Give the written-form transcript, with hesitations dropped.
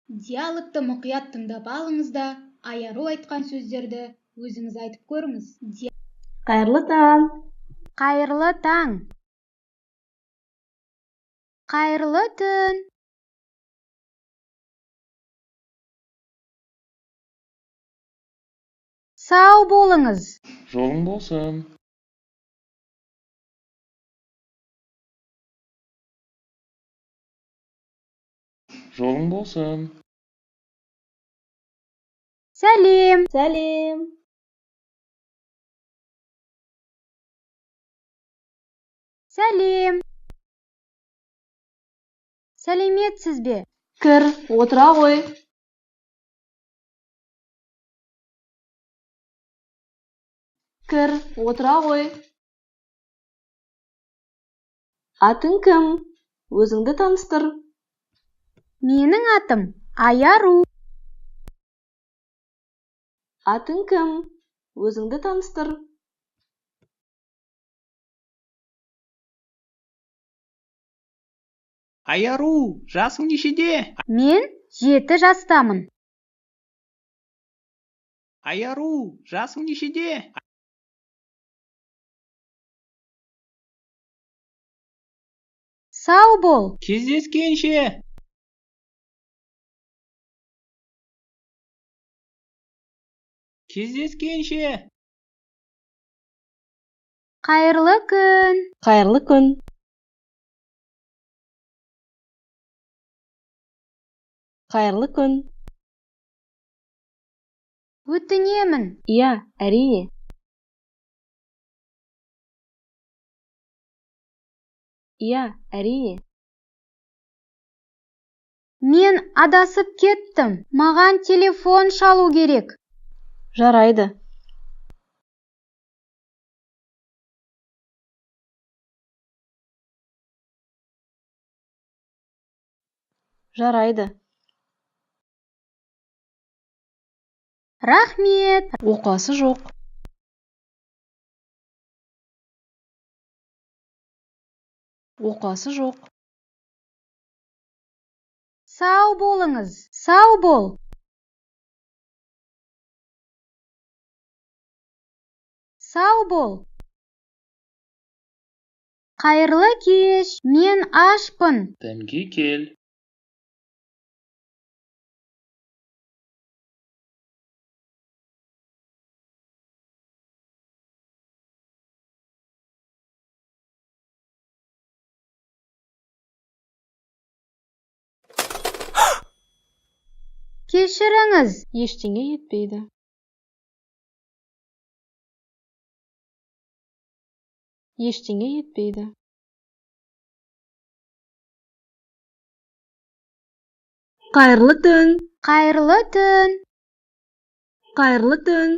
Диалогты мұқият тыңдап алыңыз да, Айару айтқан сөздерді өзіңіз айтып көріңіз. Қайырлы таң. Қайырлы таң. Қайырлы түн. Сау болыңыз. Жолың болсын. Жолың болсын. Сәлем. Сәлем. Сәлем. Сәлеметсіз бе? Кір, отыра ғой. Кір, отыра ғой. Атың кім? Өзіңді таныстыр. Менің атым Айару. Атың кім? Өзіңді таныстыр. Айару, жасың нешеде? Мен 7 жастамын. Айару, жасың нешеде? Сау бол. Кездескенше. Кездескенше. Қайырлы күн. Қайырлы күн. Қайырлы күн. Өтінемін. Иә, әрине. Иә, әрине. Мен адасып кеттім. Маған телефон шалу керек. Жарайды. Жарайды. Рахмет. Оқасы жоқ. Оқасы жоқ. Сау болыңыз. Сау бол. Сау бол. Қайырлы кеш. Мен ашпын. Дәмге кел. Кешіріңіз. Ештеңе етпейді. Ештеңе етпейді. Қайырлы түн. Қайырлы түн. Қайырлы түн.